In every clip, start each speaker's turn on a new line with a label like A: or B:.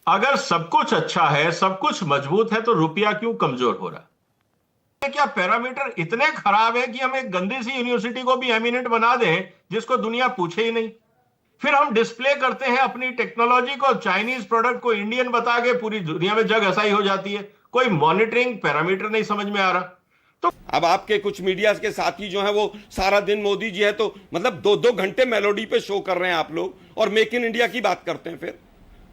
A: अगर सब कुछ अच्छा है, सब कुछ मजबूत है, तो रुपया क्यों कमजोर हो रहा है? क्या पैरामीटर इतने खराब है कि हम एक गंदी सी यूनिवर्सिटी को भी एमिनेंट बना दें जिसको दुनिया पूछे ही नहीं? फिर हम डिस्प्ले करते हैं अपनी टेक्नोलॉजी को, चाइनीज प्रोडक्ट को इंडियन बता के पूरी दुनिया में जग ऐसा ही हो जाती है। कोई मॉनिटरिंग पैरामीटर नहीं समझ में आ रहा। तो
B: अब आपके कुछ मीडिया के साथी जो हैं वो सारा दिन मोदी जी है तो मतलब 2-2 घंटे मेलोडी पे शो कर रहे हैं आप लोग और मेक इन इंडिया की बात करते हैं। फिर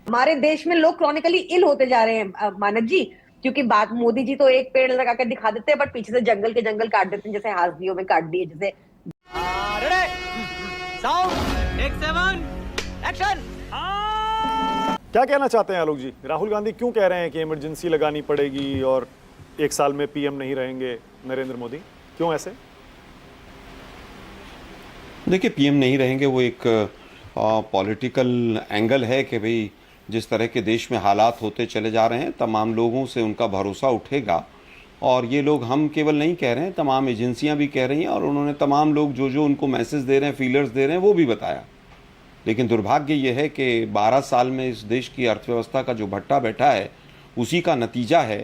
C: हमारे देश में लोग क्रॉनिकली इल होते जा रहे हैं मानक जी, क्योंकि बात मोदी जी तो एक पेड़ लगा कर दिखा देते हैं, बट पीछे से जंगल के जंगल काट देते हैं, जैसे हाजियों में काट दिए जैसे।
D: क्या कहना चाहते हैं आलोक जी? राहुल गांधी क्यों कह रहे हैं कि इमरजेंसी लगानी पड़ेगी और 1 साल में पीएम नहीं रहेंगे नरेंद्र मोदी? क्यों ऐसे?
B: देखिए, पीएम नहीं रहेंगे वो एक पॉलिटिकल एंगल है कि भाई जिस तरह के देश में हालात होते चले जा रहे हैं तमाम लोगों से उनका भरोसा उठेगा। और ये लोग हम केवल नहीं कह रहे हैं, तमाम एजेंसियां भी कह रही हैं और उन्होंने तमाम लोग जो जो उनको मैसेज दे रहे हैं, फीलर्स दे रहे हैं, वो भी बताया। लेकिन दुर्भाग्य ये है कि 12 साल में इस देश की अर्थव्यवस्था का जो भट्टा बैठा है उसी का नतीजा है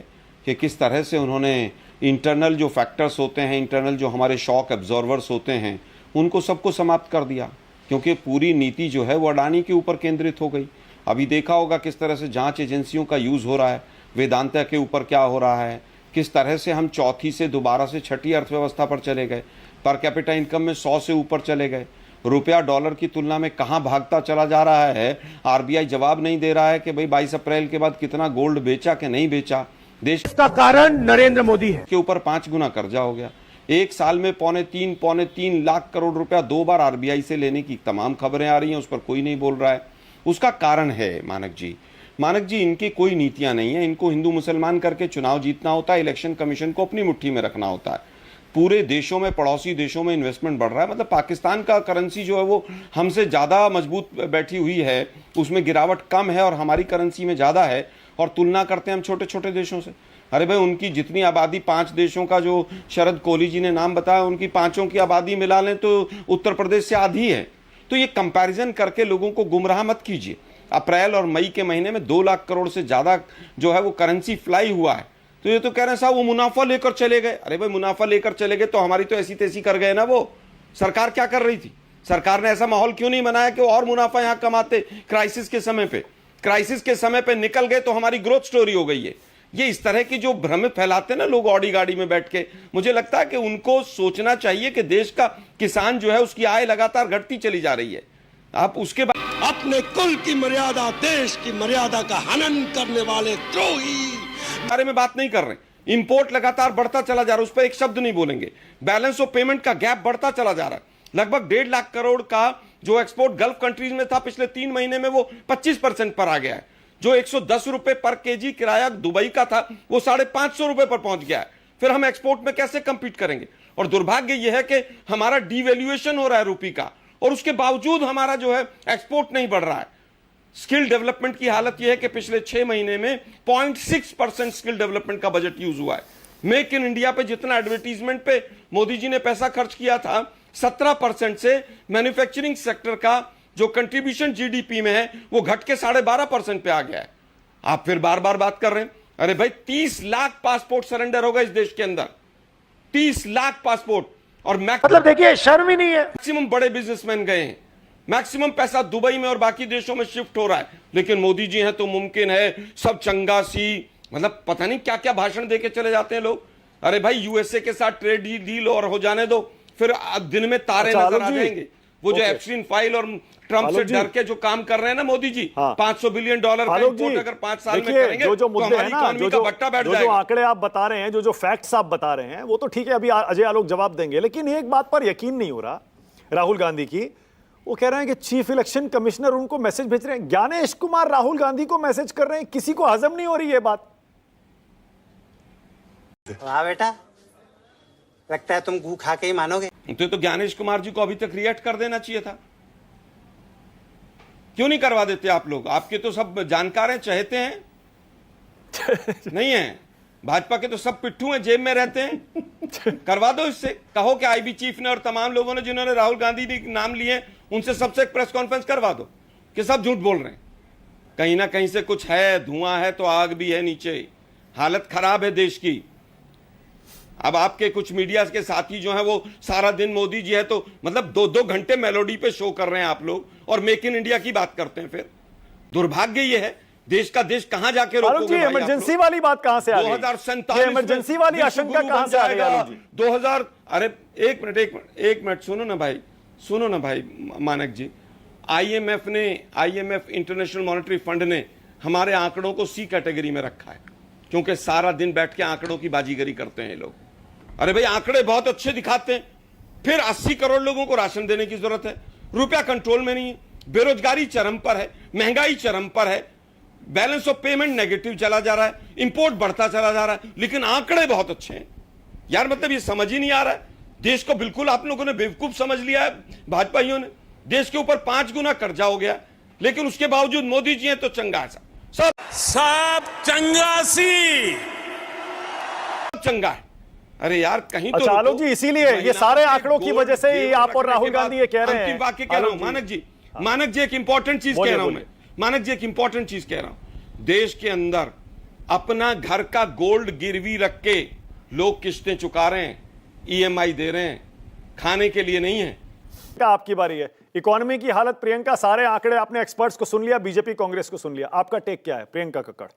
B: कि किस तरह से उन्होंने इंटरनल जो फैक्टर्स होते हैं, इंटरनल जो हमारे शॉक एब्जॉर्वर्स होते हैं, उनको सबको समाप्त कर दिया। क्योंकि पूरी नीति जो है वो अडानी के ऊपर केंद्रित हो गई। अभी देखा होगा किस तरह से जांच एजेंसियों का यूज़ हो रहा है, वेदांता के ऊपर क्या हो रहा है, किस तरह से हम चौथी से दोबारा से छठी अर्थव्यवस्था पर चले गए, पर कैपिटा इनकम में 100 से ऊपर चले गए। रुपया डॉलर की तुलना में कहाँ भागता चला जा रहा है। आरबीआई जवाब नहीं दे रहा है कि भाई 22 अप्रैल के बाद कितना गोल्ड बेचा कि नहीं बेचा। देश
E: का कारण नरेंद्र मोदी है।
B: के ऊपर 5 गुना कर्जा हो गया। 1 साल में पौने तीन लाख करोड़ रुपया 2 बार आरबीआई से लेने की तमाम खबरें आ रही हैं, उस पर कोई नहीं बोल रहा है। उसका कारण है मानक जी इनकी कोई नीतियां नहीं है। इनको हिंदू मुसलमान करके चुनाव जीतना होता है, इलेक्शन कमीशन को अपनी मुट्ठी में रखना होता है। पूरे देशों में, पड़ोसी देशों में इन्वेस्टमेंट बढ़ रहा है। मतलब पाकिस्तान का करेंसी जो है वो हमसे ज़्यादा मजबूत बैठी हुई है, उसमें गिरावट कम है और हमारी करेंसी में ज़्यादा है। और तुलना करते हैं हम छोटे छोटे देशों से। अरे भाई, उनकी जितनी आबादी 5 देशों का जो शरद कोहली जी ने नाम बताया, उनकी 5 की आबादी मिला लें तो उत्तर प्रदेश से आधी है। तो ये कंपैरिजन करके लोगों को गुमराह मत कीजिए। अप्रैल और मई के महीने में 2 लाख करोड़ से ज़्यादा जो है वो करेंसी फ्लाई हुआ है। तो ये तो कह रहे हैं साहब वो मुनाफा लेकर चले गए। अरे भाई, मुनाफा लेकर चले गए तो हमारी तो ऐसी तैसी कर गए ना। वो सरकार क्या कर रही थी? सरकार ने ऐसा माहौल क्यों नहीं बनाया कि और मुनाफा यहां कमाते? क्राइसिस के समय पे निकल गए तो हमारी ग्रोथ स्टोरी हो गई है। ये इस तरह की जो भ्रम फैलाते हैं ना लोग ऑडी गाड़ी में बैठ के, मुझे लगता है कि उनको सोचना चाहिए कि देश का किसान जो है उसकी आय लगातार घटती चली जा रही है। आप उसके बाद
E: अपने कुल की मर्यादा, देश की मर्यादा का हनन करने वाले द्रोही
B: बारे में बात नहीं कर रहे। इंपोर्ट लगातार बढ़ता चला जा रहा है, उस पर एक शब्द नहीं बोलेंगे। बैलेंस ऑफ पेमेंट का गैप बढ़ता चला जा रहा है। लगभग 1.5 लाख करोड़ का जो एक्सपोर्ट गल्फ कंट्रीज में था, पिछले 3 महीने में वो 25% पर आ गया है। जो 110 रुपए पर केजी किराया दुबई का था, वो 550 रुपए पर पहुंच गया है। फिर हम एक्सपोर्ट में कैसे कंपीट करेंगे? और दुर्भाग्य यह है कि हमारा डिवैल्यूएशन हो रहा है रुपये का, और उसके बावजूद हमारा जो है एक्सपोर्ट नहीं बढ़ रहा है। स्किल डेवलपमेंट की हालत यह है कि पिछले 6 महीने में 0.6% स्किल डेवलपमेंट का बजट यूज हुआ है। मेक इन इंडिया पे जितना एडवर्टीजमेंट पे मोदी जी ने पैसा खर्च किया था, 17% से मैन्युफैक्चरिंग सेक्टर का जो कंट्रीब्यूशन जीडीपी में है वो घट के 12.5% पे आ गया है। आप फिर बार बार बात कर रहे हैं। अरे भाई, 30 लाख पासपोर्ट सरेंडर होगा इस देश के अंदर, 30 लाख पासपोर्ट। और
E: मतलब देखिए, शर्म ही नहीं है।
B: मैक्सिमम बड़े बिजनेसमैन गए हैं, मैक्सिमम पैसा दुबई में और बाकी देशों में शिफ्ट हो रहा है। लेकिन मोदी जी हैं तो मुमकिन है सब चंगा सी, मतलब पता नहीं क्या क्या भाषण देके चले जाते हैं लोग। अरे भाई, यूएसए के साथ ट्रेड डील और हो जाने दो, फिर दिन में तारे नजर आ जाएंगे। वो जो एप्स्टीन फाइल और ट्रंप से डर के जो काम कर रहे हैं ना मोदी जी, $500 बिलियन का इंपोर्ट अगर 5 साल में करेंगे
D: जो
B: तो
D: मुद्दे हैं ना, जो आंकड़े आप बता रहे हैं, जो फैक्ट्स आप बता रहे हैं, वो तो ठीक है, अभी अजय आलोक जवाब देंगे। लेकिन एक बात पर यकीन नहीं हो रहा राहुल गांधी की। वो कह रहे हैं कि चीफ इलेक्शन कमिश्नर उनको मैसेज भेज रहे हैं। ज्ञानेश कुमार राहुल गांधी को मैसेज कर रहे हैं। किसी को हजम नहीं हो रही है बात।
F: वाह बेटा, लगता है तुम गू खा के ही मानोगे।
B: तो ज्ञानेश कुमार जी को अभी तक रिएक्ट कर देना चाहिए था। क्यों नहीं करवा देते आप लोग? आपके तो सब जानकार हैं, चहेते हैं नहीं है? भाजपा के तो सब पिट्ठू हैं, जेब में रहते हैं। करवा दो इससे। कहो कि आईबी चीफ ने और तमाम लोगों ने जिन्होंने राहुल गांधी के नाम लिए, उनसे सबसे एक प्रेस कॉन्फ्रेंस करवा दो कि सब झूठ बोल रहे हैं। कहीं ना कहीं से कुछ है, धुआं है तो आग भी है नीचे। हालत खराब है देश की। अब आपके कुछ मीडिया के साथी जो हैं वो सारा दिन मोदी जी है तो मतलब 2-2 घंटे मेलोडी पे शो कर रहे हैं आप लोग, और मेक इन इंडिया की बात करते हैं। फिर दुर्भाग्य ये है, देश का देश कहां जाके रोकोगे भाई?
D: इमरजेंसी वाली बात कहां से आ गई?
B: 2047
D: इमरजेंसी वाली आशंका कहां से आ रही है?
B: 2000 अरे एक मिनट सुनो ना भाई मानक जी। आईएमएफ इंटरनेशनल मॉनेटरी फंड ने हमारे आंकड़ों को सी कैटेगरी में रखा है, क्योंकि सारा दिन बैठ के आंकड़ों की बाजीगरी करते हैं लोग। अरे भाई आंकड़े बहुत अच्छे दिखाते हैं, फिर 80 करोड़ लोगों को राशन देने की जरूरत है, रुपया कंट्रोल में नहीं है, बेरोजगारी चरम पर है, महंगाई चरम पर है, बैलेंस ऑफ पेमेंट नेगेटिव चला जा रहा है, इंपोर्ट बढ़ता चला जा रहा है, लेकिन आंकड़े बहुत अच्छे हैं। यार मतलब ये समझ ही नहीं आ रहा है। देश को बिल्कुल आप लोगों ने बेवकूफ समझ लिया है भाजपाइयों ने। देश के ऊपर 5 गुना कर्जा हो गया, लेकिन उसके बावजूद मोदी जी हैं तो चंगा
E: सब चंगासी
B: चंगा है। अरे यार कहीं
D: अच्छा,
B: तो
D: आलोक जी, इसीलिए ये सारे आंकड़ों की वजह से ही आप और राहुल गांधी ये कह रहे हैं।
B: अंतिम वाक्य कह रहा हूं मानक जी एक इंपॉर्टेंट चीज कह रहा हूं मैं। मानक जी एक इंपॉर्टेंट चीज कह रहा हूं। देश के अंदर अपना घर का गोल्ड गिरवी रख के लोग किस्तें चुका रहे हैं, ईएमआई दे रहे हैं, खाने के लिए नहीं है।
D: आपकी बारी है। इकोनॉमी की हालत, प्रियंका, सारे आंकड़े आपने एक्सपर्ट्स को सुन लिया, बीजेपी कांग्रेस को सुन लिया, आपका टेक क्या है प्रियंका कक्कड़?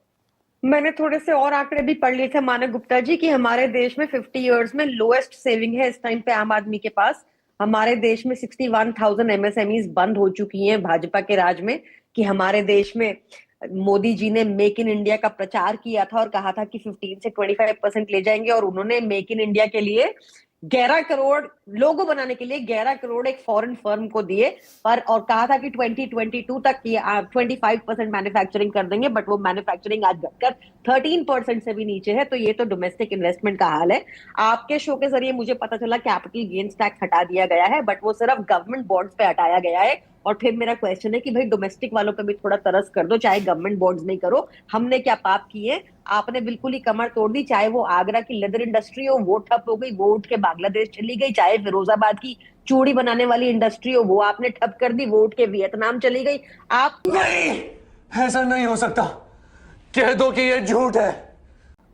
C: मैंने थोड़े से और आंकड़े भी पढ़ लिए थे मानक गुप्ता जी कि हमारे देश में 50 इयर्स में लोएस्ट सेविंग है इस टाइम पे आम आदमी के पास। हमारे देश में 61,000 एमएसएमईज बंद हो चुकी हैं भाजपा के राज में। कि हमारे देश में मोदी जी ने मेक इन इंडिया का प्रचार किया था और कहा था कि 15 से 25% ले जाएंगे, और उन्होंने मेक इन इंडिया के लिए 11 करोड़ लोगो बनाने के लिए 11 करोड़ एक फॉरेन फर्म को दिए, पर और कहा था कि 2022 तक ये 25% मैन्युफैक्चरिंग कर देंगे, बट वो मैन्युफैक्चरिंग आज घटकर 13% से भी नीचे है। तो ये तो डोमेस्टिक इन्वेस्टमेंट का हाल है। आपके शो के जरिए मुझे पता चला कैपिटल गेन्स टैक्स हटा दिया गया है, बट वो सिर्फ गवर्नमेंट बॉन्ड्स पे हटाया गया है। और फिर मेरा क्वेश्चन है कि भाई डोमेस्टिक वालों पे भी थोड़ा तरस कर दो, चाहे गवर्नमेंट बॉन्ड्स नहीं करो। हमने क्या पाप किए? आपने बिल्कुल ही कमर तोड़ दी। चाहे वो आगरा की लेदर इंडस्ट्री हो, वो ठप हो गई, वो उठ के बांग्लादेश चली गई। चाहे फिरोजाबाद की चूड़ी बनाने वाली इंडस्ट्री हो, वो आपने ठप कर दी, वो उठ के वियतनाम चली गई। आप
F: नहीं, ऐसा नहीं हो सकता, कह दो कि ये झूठ है।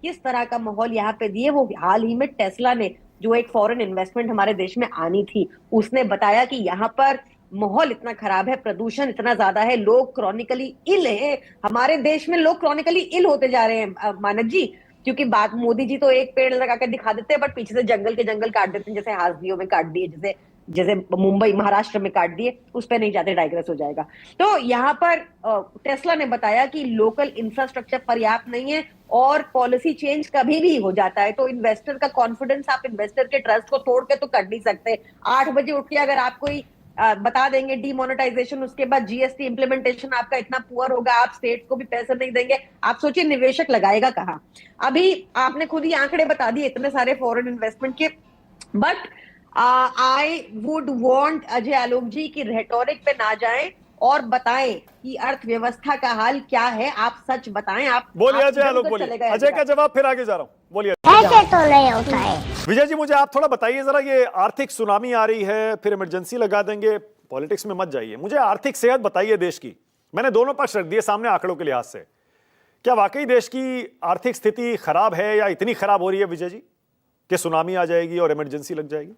C: किस तरह का माहौल यहाँ पे दिए? वो हाल ही में टेस्ला ने, जो एक फॉरेन इन्वेस्टमेंट हमारे देश में आनी थी, उसने बताया कि यहाँ पर माहौल इतना खराब है, प्रदूषण इतना ज्यादा है, लोग क्रॉनिकली इल है। हमारे देश में लोग क्रॉनिकली इल होते जा रहे हैं मानक जी, क्योंकि बात मोदी जी तो एक पेड़ लगा कर दिखा देते हैं, बट पीछे से जंगल के जंगल काट देते हैं, जैसे हाजदियों में काट दिए, जैसे मुंबई महाराष्ट्र में काट दिए। उस पर नहीं जाते, डाइग्रेस हो जाएगा। तो यहाँ पर टेस्ला ने बताया कि लोकल इंफ्रास्ट्रक्चर पर्याप्त नहीं है और पॉलिसी चेंज कभी भी हो जाता है। तो इन्वेस्टर का कॉन्फिडेंस, आप इन्वेस्टर के ट्रस्ट को तोड़ के तो कर नहीं सकते। 8 बजे उठ के अगर आप कोई बता देंगे डीमोनेटाइजेशन, उसके बाद जीएसटी इंप्लीमेंटेशन आपका इतना पुअर होगा, आप स्टेट को भी पैसे नहीं देंगे, आप सोचिए निवेशक लगाएगा कहां? अभी आपने खुद ही आंकड़े बता दिए इतने सारे फॉरेन इन्वेस्टमेंट के। But I would want Ajay Alok ji की रेटोरिक पे ना जाएं और बताएं कि अर्थव्यवस्था का हाल क्या है। आप सच बताएं। आप
D: बोलिए अजय आलोक, बोलिए। अजय का जवाब, फिर आगे जा रहा हूं, बोलिए।
G: ऐसे तो नहीं होता है।
D: विजय जी, मुझे आप थोड़ा बताइए जरा, ये आर्थिक सुनामी आ रही है, फिर इमरजेंसी लगा देंगे, पॉलिटिक्स में मत जाइए, मुझे आर्थिक सेहत बताइए देश की। मैंने दोनों पक्ष रख दिए सामने आंकड़ों के लिहाज से। क्या वाकई देश की आर्थिक स्थिति खराब है, या इतनी खराब हो रही है विजय जी कि सुनामी आ जाएगी और इमरजेंसी लग जाएगी?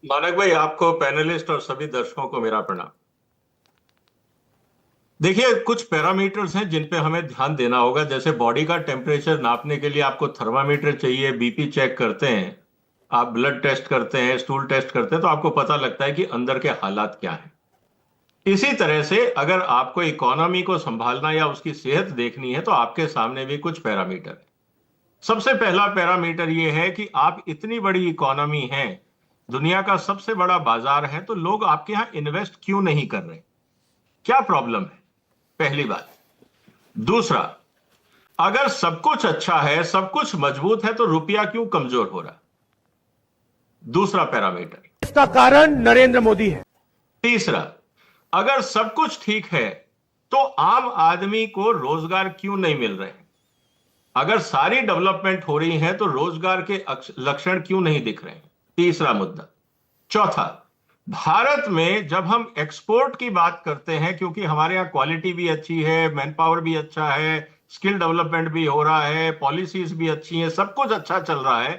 A: मानक भाई, आपको, पैनलिस्ट और सभी दर्शकों को मेरा प्रणाम। देखिए, कुछ पैरामीटर्स हैं जिन पे हमें ध्यान देना होगा। जैसे बॉडी का टेम्परेचर नापने के लिए आपको थर्मामीटर चाहिए, बीपी चेक करते हैं, आप ब्लड टेस्ट करते हैं, स्टूल टेस्ट करते हैं, तो आपको पता लगता है कि अंदर के हालात क्या हैं। इसी तरह से अगर आपको इकोनॉमी को संभालना या उसकी सेहत देखनी है तो आपके सामने भी कुछ पैरामीटर है। सबसे पहला पैरामीटर यह है कि आप इतनी बड़ी इकोनॉमी है, दुनिया का सबसे बड़ा बाजार है, तो लोग आपके यहां इन्वेस्ट क्यों नहीं कर रहे? क्या प्रॉब्लम है? पहली बात। दूसरा, अगर सब कुछ अच्छा है, सब कुछ मजबूत है, तो रुपया क्यों कमजोर हो रहा? दूसरा पैरामीटर।
F: इसका कारण नरेंद्र मोदी है।
A: तीसरा, अगर सब कुछ ठीक है तो आम आदमी को रोजगार क्यों नहीं मिल रहे हैं? अगर सारी डेवलपमेंट हो रही है तो रोजगार के लक्षण क्यों नहीं दिख रहे हैं? तीसरा मुद्दा। चौथा, भारत में जब हम एक्सपोर्ट की बात करते हैं, क्योंकि हमारे यहाँ क्वालिटी भी अच्छी है, मैन पावर भी अच्छा है, स्किल डेवलपमेंट भी हो रहा है, पॉलिसीज भी अच्छी हैं, सब कुछ अच्छा चल रहा है,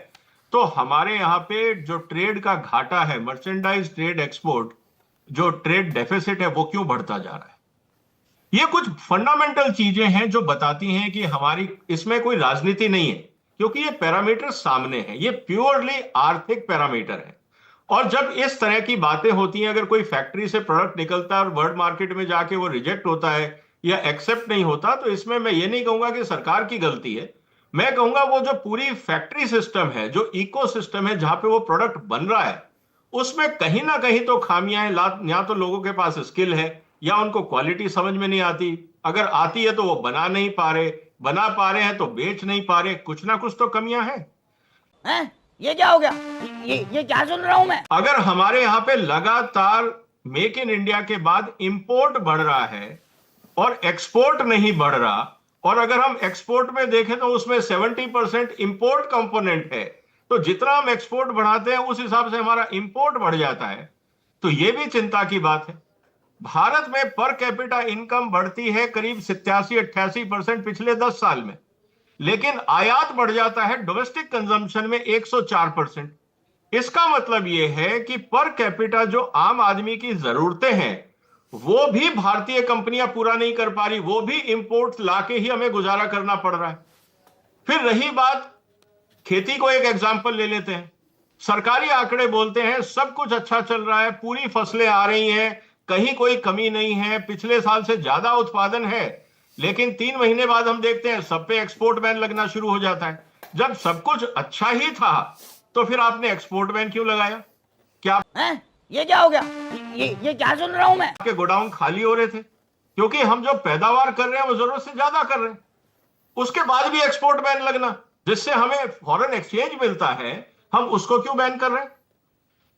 A: तो हमारे यहाँ पे जो ट्रेड का घाटा है, मर्चेंडाइज ट्रेड एक्सपोर्ट, जो ट्रेड डेफिसिट है, वो क्यों बढ़ता जा रहा है? ये कुछ फंडामेंटल चीजें हैं जो बताती हैं कि हमारी इसमें कोई राजनीति नहीं है, क्योंकि ये पैरामीटर सामने है, ये प्योरली आर्थिक पैरामीटर है। और जब इस तरह की बातें होती हैं, अगर कोई फैक्ट्री से प्रोडक्ट निकलता है और वर्ल्ड मार्केट में जाके वो रिजेक्ट होता है या एक्सेप्ट नहीं होता, तो इसमें मैं ये नहीं कहूंगा कि सरकार की गलती है, मैं कहूंगा वो जो पूरी फैक्ट्री सिस्टम है, जो इको सिस्टम है जहां पे वो प्रोडक्ट बन रहा है, उसमें कहीं ना कहीं तो खामियां हैं। या तो लोगों के पास स्किल है, या उनको क्वालिटी समझ में नहीं आती, अगर आती है तो वो बना नहीं पा रहे, बना पा रहे हैं तो बेच नहीं पा रहे, कुछ ना कुछ तो कमियां हैं।
G: हैं? ये क्या हो गया? ये क्या सुन रहा हूं मैं?
A: अगर हमारे यहां पे लगातार मेक इन इंडिया के बाद इंपोर्ट बढ़ रहा है और एक्सपोर्ट नहीं बढ़ रहा, और अगर हम एक्सपोर्ट में देखें तो उसमें 70% इंपोर्ट कंपोनेंट है, तो जितना हम एक्सपोर्ट बढ़ाते हैं उस हिसाब से हमारा इंपोर्ट बढ़ जाता है, तो यह भी चिंता की बात है। भारत में पर कैपिटा इनकम बढ़ती है करीब 87-88% पिछले 10 साल में, लेकिन आयात बढ़ जाता है डोमेस्टिक कंजम्पशन में 104%। इसका मतलब यह है कि पर कैपिटा जो आम आदमी की जरूरतें हैं वो भी भारतीय कंपनियां पूरा नहीं कर पा रही, वो भी इंपोर्ट लाके ही हमें गुजारा करना पड़ रहा है। फिर रही बात, खेती को एक एग्जांपल ले लेते हैं। सरकारी आंकड़े बोलते हैं सब कुछ अच्छा चल रहा है, पूरी फसलें आ रही हैं, कहीं कोई कमी नहीं है, पिछले साल से ज्यादा उत्पादन है, लेकिन 3 महीने बाद हम देखते हैं सब पे एक्सपोर्ट बैन लगना शुरू हो जाता है। जब सब कुछ अच्छा ही था तो फिर आपने एक्सपोर्ट बैन क्यों लगाया? क्या
G: हैं? ये क्या हो गया? ये क्या सुन रहा हूं मैं?
A: आपके गोडाउन खाली हो रहे थे? क्योंकि हम जो पैदावार कर रहे हैं वो जरूरत से ज्यादा कर रहे हैं, उसके बाद भी एक्सपोर्ट बैन लगना, जिससे हमें फॉरेन एक्सचेंज मिलता है, हम उसको क्यों बैन कर रहे हैं?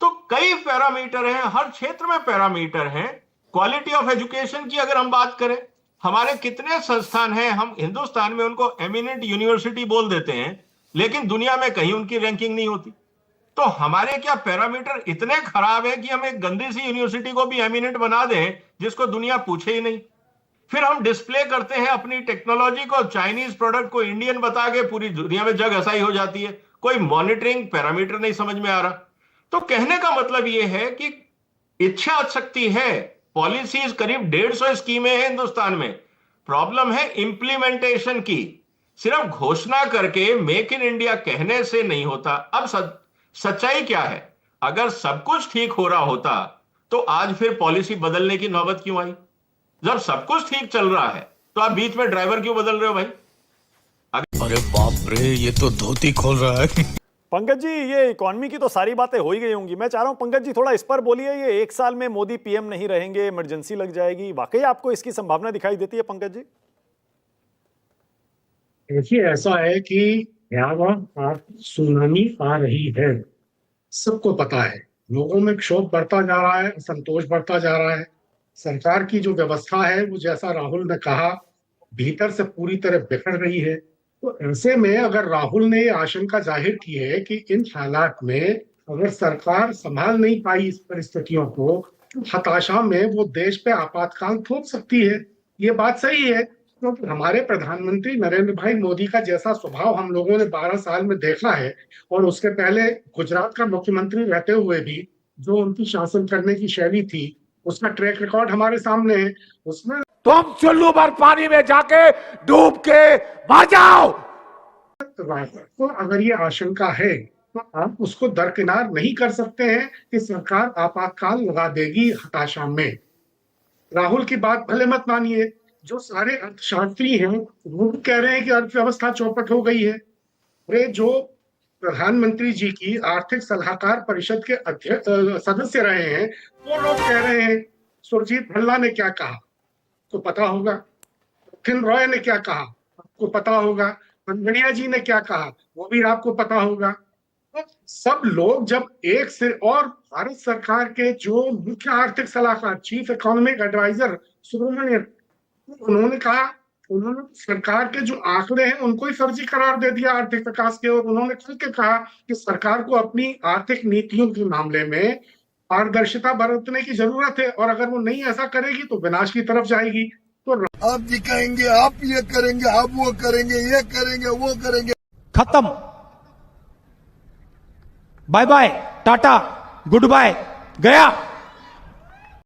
A: तो कई पैरामीटर हैं, हर क्षेत्र में पैरामीटर हैं। क्वालिटी ऑफ एजुकेशन की अगर हम बात करें, हमारे कितने संस्थान हैं, हम हिंदुस्तान में उनको एमिनेंट यूनिवर्सिटी बोल देते हैं, लेकिन दुनिया में कहीं उनकी रैंकिंग नहीं होती। तो हमारे क्या पैरामीटर इतने खराब है कि हम एक गंदी सी यूनिवर्सिटी को भी एमिनेंट बना दें जिसको दुनिया पूछे ही नहीं? फिर हम डिस्प्ले करते हैं अपनी टेक्नोलॉजी को, चाइनीज प्रोडक्ट को इंडियन बता के पूरी दुनिया में जग ऐसा ही हो जाती है, कोई मॉनिटरिंग पैरामीटर नहीं समझ में आ रहा। तो कहने का मतलब यह है कि इच्छा शक्ति है, पॉलिसीज करीब 150 स्कीमें हैं हिंदुस्तान में, प्रॉब्लम है इंप्लीमेंटेशन की। सिर्फ घोषणा करके मेक इन इंडिया कहने से नहीं होता। अब सच्चाई क्या है? अगर सब कुछ ठीक हो रहा होता तो आज फिर पॉलिसी बदलने की नौबत क्यों आई? जब सब कुछ ठीक चल रहा है तो आप बीच में ड्राइवर क्यों बदल रहे हो भाई?
H: अरे बाप रे, ये तो धोती खोल रहा है।
D: पंकज जी, ये इकॉनमी की तो सारी बातें हो ही गई होंगी, मैं चाह रहा हूं पंकज जी थोड़ा इस पर बोलिए। ये 1 साल में मोदी पीएम नहीं रहेंगे, इमरजेंसी लग जाएगी, वाकई आपको इसकी संभावना दिखाई देती है पंकज जी?
I: देखिए, ऐसा है कि भयावह सुनामी आ रही है, सबको पता है। लोगों में क्षोभ बढ़ता जा रहा है, असंतोष बढ़ता जा रहा है। सरकार की जो व्यवस्था है वो, जैसा राहुल ने कहा, भीतर से पूरी तरह बिखर रही है। तो ऐसे में अगर राहुल ने ये आशंका जाहिर की है कि इन हालात में अगर सरकार संभाल नहीं पाई इस परिस्थितियों को, तो हताशा में वो देश पे आपातकाल थोप सकती है। ये बात सही है, क्योंकि हमारे प्रधानमंत्री नरेंद्र भाई मोदी का जैसा स्वभाव हम लोगों ने 12 साल में देखा है, और उसके पहले गुजरात का मुख्यमंत्री रहते हुए भी जो उनकी शासन करने की शैली थी, उसका ट्रैक रिकॉर्ड हमारे सामने है। उसमें
E: तुम चुल्लू भर पानी में जाके डूब के मर जाओ।
I: तो अगर ये आशंका है तो आप उसको दरकिनार नहीं कर सकते हैं कि सरकार आपातकाल लगा देगी हताशा में। राहुल की बात भले मत मानिए, जो सारे अर्थशास्त्री हैं वो भी कह रहे हैं कि अर्थव्यवस्था चौपट हो गई है। अरे जो प्रधानमंत्री जी की आर्थिक सलाहकार परिषद के अध्यक्ष सदस्य रहे हैं, वो लोग कह रहे हैं। सुरजीत भल्ला ने क्या कहा आपको पता होगा, नितिन रॉय ने क्या कहा आपको पता होगा, पंगड़िया जी ने क्या कहा वो भी आपको पता होगा। तो सब लोग जब एक से, और भारत सरकार के जो मुख्य आर्थिक सलाहकार, चीफ इकोनॉमिक एडवाइजर सुब्रमण्यन, उन्होंने कहा, उन्होंने सरकार के जो आंकड़े हैं उनको ही फर्जी करार दे दिया आर्थिक विकास के, और उन्होंने खुल के कहा कि सरकार को अपनी आर्थिक नीतियों के मामले में पारदर्शिता बरतने की जरूरत है, और अगर वो नहीं ऐसा करेगी तो विनाश की तरफ जाएगी। तो
E: आप दिखाएंगे, आप ये करेंगे, आप वो करेंगे, ये करेंगे, वो करेंगे।
F: खत्म, bye bye, tata, good bye, गया।